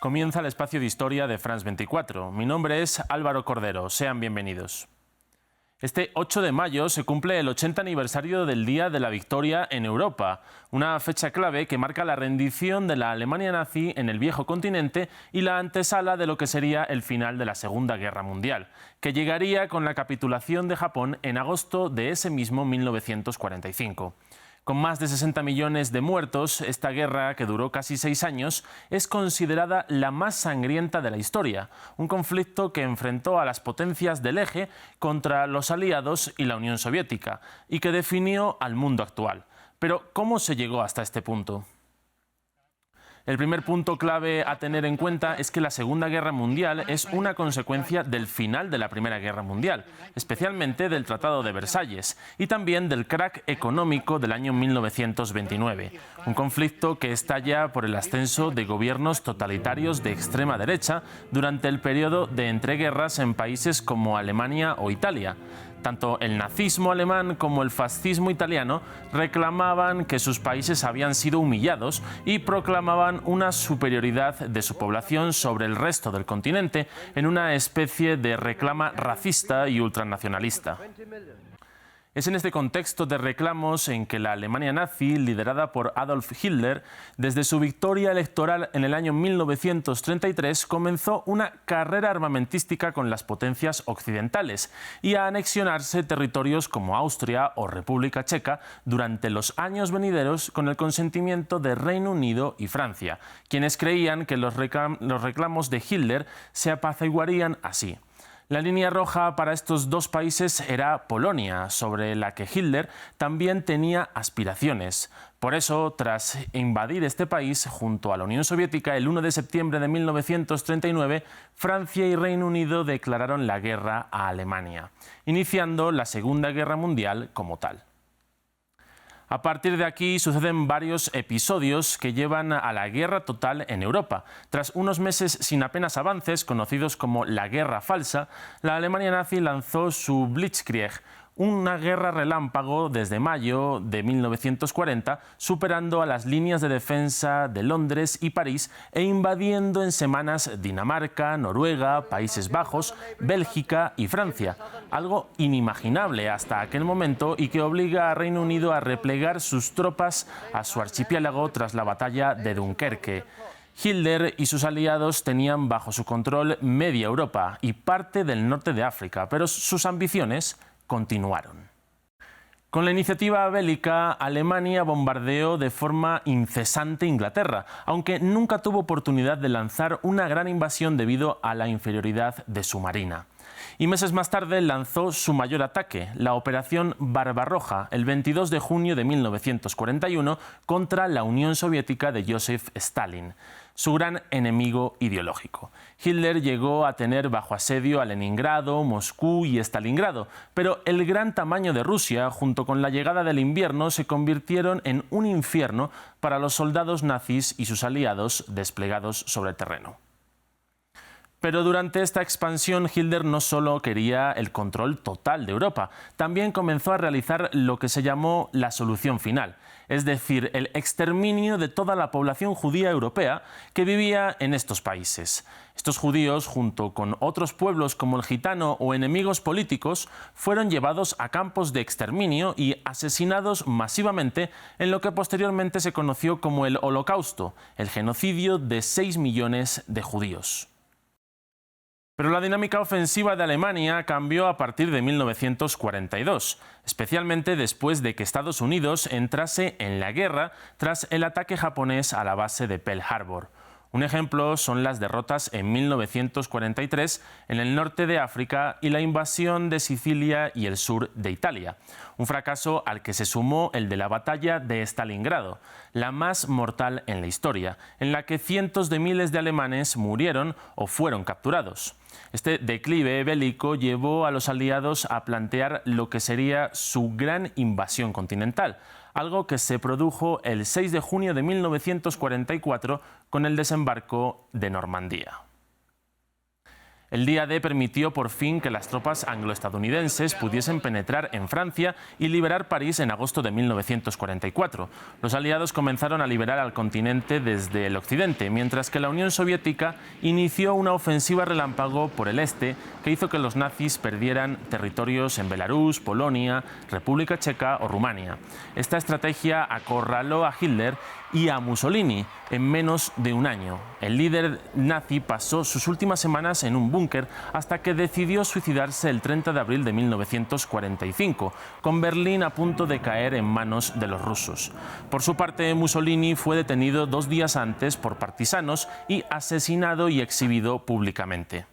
Comienza el espacio de historia de France 24. Mi nombre es Álvaro Cordero. Sean bienvenidos. Este 8 de mayo se cumple el 80 aniversario del Día de la Victoria en Europa, una fecha clave que marca la rendición de la Alemania nazi en el viejo continente y la antesala de lo que sería el final de la Segunda Guerra Mundial, que llegaría con la capitulación de Japón en agosto de ese mismo 1945. Con más de 60 millones de muertos, esta guerra, que duró casi 6 años, es considerada la más sangrienta de la historia, un conflicto que enfrentó a las potencias del eje contra los aliados y la Unión Soviética, y que definió al mundo actual. Pero, ¿cómo se llegó hasta este punto? El primer punto clave a tener en cuenta es que la Segunda Guerra Mundial es una consecuencia del final de la Primera Guerra Mundial, especialmente del Tratado de Versalles y también del crack económico del año 1929, un conflicto que estalla por el ascenso de gobiernos totalitarios de extrema derecha durante el periodo de entreguerras en países como Alemania o Italia. Tanto el nazismo alemán como el fascismo italiano reclamaban que sus países habían sido humillados y proclamaban una superioridad de su población sobre el resto del continente en una especie de reclama racista y ultranacionalista. Es en este contexto de reclamos en que la Alemania nazi, liderada por Adolf Hitler, desde su victoria electoral en el año 1933, comenzó una carrera armamentística con las potencias occidentales y a anexionarse territorios como Austria o República Checa durante los años venideros con el consentimiento de Reino Unido y Francia, quienes creían que los reclamos de Hitler se apaciguarían así. La línea roja para estos dos países era Polonia, sobre la que Hitler también tenía aspiraciones. Por eso, tras invadir este país junto a la Unión Soviética el 1 de septiembre de 1939, Francia y Reino Unido declararon la guerra a Alemania, iniciando la Segunda Guerra Mundial como tal. A partir de aquí suceden varios episodios que llevan a la guerra total en Europa. Tras unos meses sin apenas avances, conocidos como la Guerra Falsa, la Alemania nazi lanzó su Blitzkrieg, una guerra relámpago desde mayo de 1940, superando a las líneas de defensa de Londres y París e invadiendo en semanas Dinamarca, Noruega, Países Bajos, Bélgica y Francia, algo inimaginable hasta aquel momento y que obliga a Reino Unido a replegar sus tropas a su archipiélago tras la batalla de Dunkerque. Hitler y sus aliados tenían bajo su control media Europa y parte del norte de África, pero sus ambiciones continuaron. Con la iniciativa bélica, Alemania bombardeó de forma incesante Inglaterra, aunque nunca tuvo oportunidad de lanzar una gran invasión debido a la inferioridad de su marina. Y meses más tarde lanzó su mayor ataque, la Operación Barbarroja, el 22 de junio de 1941, contra la Unión Soviética de Joseph Stalin, su gran enemigo ideológico. Hitler llegó a tener bajo asedio a Leningrado, Moscú y Stalingrado, pero el gran tamaño de Rusia, junto con la llegada del invierno, se convirtieron en un infierno para los soldados nazis y sus aliados desplegados sobre el terreno. Pero durante esta expansión, Hitler no solo quería el control total de Europa, también comenzó a realizar lo que se llamó la solución final, es decir, el exterminio de toda la población judía europea que vivía en estos países. Estos judíos, junto con otros pueblos como el gitano o enemigos políticos, fueron llevados a campos de exterminio y asesinados masivamente en lo que posteriormente se conoció como el Holocausto, el genocidio de 6 millones de judíos. Pero la dinámica ofensiva de Alemania cambió a partir de 1942, especialmente después de que Estados Unidos entrase en la guerra tras el ataque japonés a la base de Pearl Harbor. Un ejemplo son las derrotas en 1943 en el norte de África y la invasión de Sicilia y el sur de Italia. Un fracaso al que se sumó el de la batalla de Stalingrado, la más mortal en la historia, en la que cientos de miles de alemanes murieron o fueron capturados. Este declive bélico llevó a los aliados a plantear lo que sería su gran invasión continental, algo que se produjo el 6 de junio de 1944 con el desembarco de Normandía. El día D permitió por fin que las tropas anglo-estadounidenses pudiesen penetrar en Francia y liberar París en agosto de 1944. Los aliados comenzaron a liberar al continente desde el occidente, mientras que la Unión Soviética inició una ofensiva relámpago por el este que hizo que los nazis perdieran territorios en Belarus, Polonia, República Checa o Rumania. Esta estrategia acorraló a Hitler y a Mussolini en menos de un año. El líder nazi pasó sus últimas semanas en un búnker hasta que decidió suicidarse el 30 de abril de 1945, con Berlín a punto de caer en manos de los rusos. Por su parte, Mussolini fue detenido 2 días antes por partisanos y asesinado y exhibido públicamente.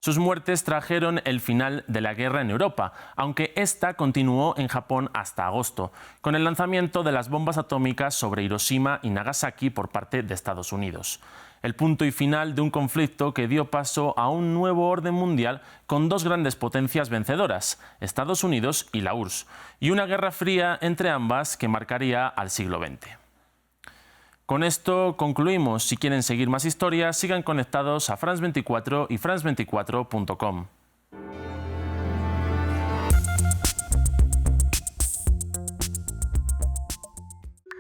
Sus muertes trajeron el final de la guerra en Europa, aunque esta continuó en Japón hasta agosto, con el lanzamiento de las bombas atómicas sobre Hiroshima y Nagasaki por parte de Estados Unidos. El punto y final de un conflicto que dio paso a un nuevo orden mundial con 2 grandes potencias vencedoras, Estados Unidos y la URSS, y una guerra fría entre ambas que marcaría al siglo XX. Con esto concluimos. Si quieren seguir más historias, sigan conectados a France 24 y France24.com.